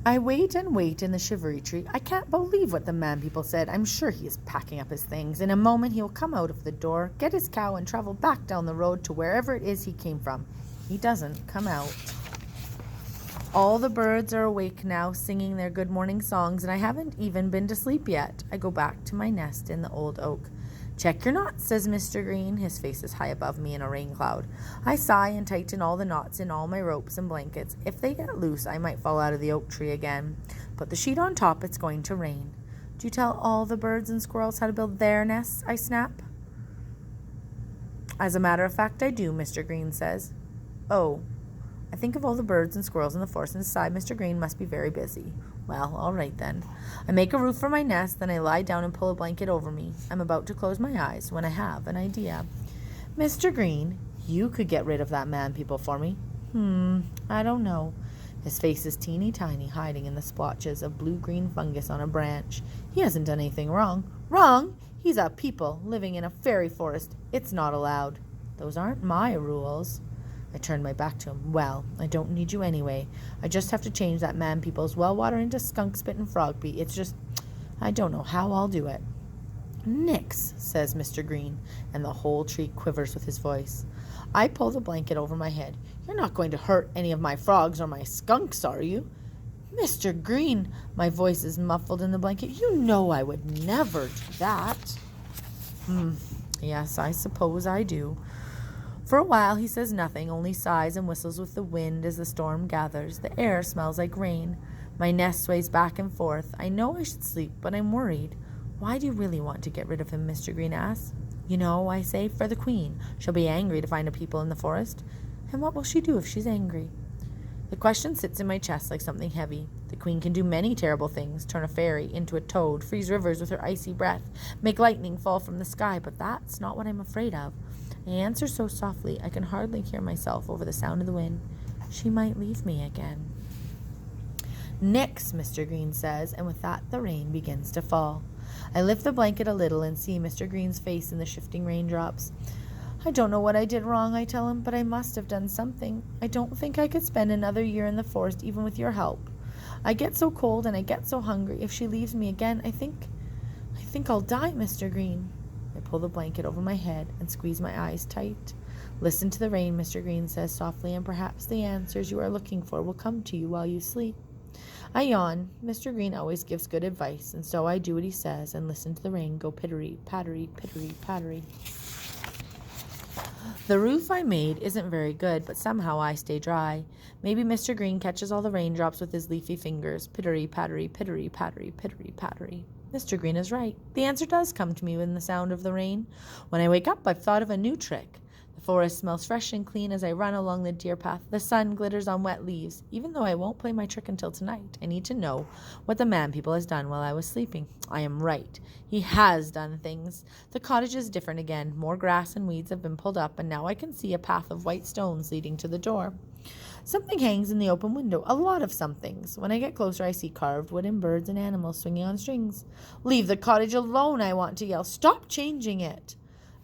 I wait and wait in the shivery tree. I can't believe what the man people said. I'm sure he is packing up his things. In a moment he will come out of the door, get his cow, and travel back down the road to wherever it is he came from. He doesn't come out. All the birds are awake now, singing their good morning songs, and I haven't even been to sleep yet. I go back to my nest in the old oak. Check your knots, says Mr. Green. His face is high above me in a rain cloud. I sigh and tighten all the knots in all my ropes and blankets. If they get loose, I might fall out of the oak tree again. Put the sheet on top, it's going to rain. Do you tell all the birds and squirrels how to build their nests? I snap. As a matter of fact, I do, Mr. Green says. Oh. I think of all the birds and squirrels in the forest and decide Mr. Green must be very busy. Well, all right then. I make a roof for my nest, then I lie down and pull a blanket over me. I'm about to close my eyes when I have an idea. Mr. Green, you could get rid of that man people for me. I don't know. His face is teeny tiny, hiding in the splotches of blue-green fungus on a branch. He hasn't done anything wrong. Wrong? He's a people living in a fairy forest. It's not allowed. Those aren't my rules. I turned my back to him. Well, I don't need you anyway. I just have to change that man people's well water into skunk spit and frog pee. It's just, I don't know how I'll do it. Nix, says Mr. Green, and the whole tree quivers with his voice. I pull the blanket over my head. You're not going to hurt any of my frogs or my skunks, are you? Mr. Green, my voice is muffled in the blanket. You know I would never do that. Yes, I suppose I do. For a while he says nothing, only sighs and whistles with the wind as the storm gathers. The air smells like rain. My nest sways back and forth. I know I should sleep, but I'm worried. Why do you really want to get rid of him? Mr. Green asks. You know, I say, for the queen. She'll be angry to find a people in the forest. And what will she do if she's angry? The question sits in my chest like something heavy. The queen can do many terrible things, turn a fairy into a toad, freeze rivers with her icy breath, make lightning fall from the sky, but that's not what I'm afraid of. I answer so softly I can hardly hear myself over the sound of the wind. She might leave me again. Nix, Mr. Green says, and with that the rain begins to fall. I lift the blanket a little and see Mr. Green's face in the shifting raindrops. I don't know what I did wrong, I tell him, but I must have done something. I don't think I could spend another year in the forest even with your help. I get so cold and I get so hungry. If she leaves me again, I think I'll die, Mr. Green. I pull the blanket over my head and squeeze my eyes tight. Listen to the rain, Mr. Green says softly, and perhaps the answers you are looking for will come to you while you sleep. I yawn. Mr. Green always gives good advice, and so I do what he says and listen to the rain go pittery, pattery, pittery, pattery. The roof I made isn't very good, but somehow I stay dry. Maybe Mr. Green catches all the raindrops with his leafy fingers. Pittery, pattery, pittery, pattery, pittery, pattery. Mr. Green is right. The answer does come to me in the sound of the rain. When I wake up, I've thought of a new trick. The forest smells fresh and clean as I run along the deer path. The sun glitters on wet leaves. Even though I won't play my trick until tonight, I need to know what the man people has done while I was sleeping. I am right. He has done things. The cottage is different again. More grass and weeds have been pulled up, and now I can see a path of white stones leading to the door. Something hangs in the open window, a lot of somethings. When I get closer, I see carved wooden birds and animals swinging on strings. Leave the cottage alone, I want to yell. Stop changing it.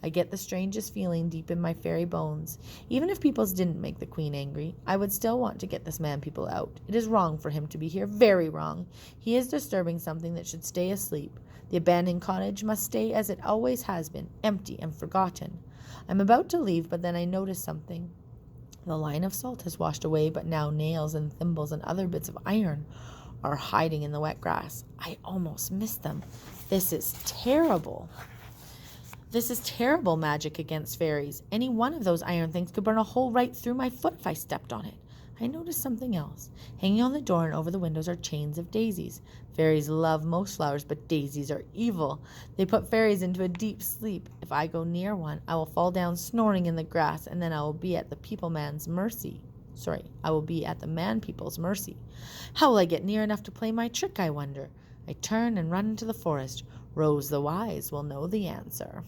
I get the strangest feeling deep in my fairy bones. Even if peoples didn't make the queen angry, I would still want to get this man people out. It is wrong for him to be here, very wrong. He is disturbing something that should stay asleep. The abandoned cottage must stay as it always has been, empty and forgotten. I'm about to leave, but then I notice something. The line of salt has washed away, but now nails and thimbles and other bits of iron are hiding in the wet grass. I almost missed them. This is terrible. This is terrible magic against fairies. Any one of those iron things could burn a hole right through my foot if I stepped on it. I noticed something else. Hanging on the door and over the windows are chains of daisies. Fairies love most flowers, but daisies are evil. They put fairies into a deep sleep. If I go near one, I will fall down snoring in the grass, and then I will be at the I will be at the man people's mercy. How will I get near enough to play my trick, I wonder? I turn and run into the forest. Rose the Wise will know the answer.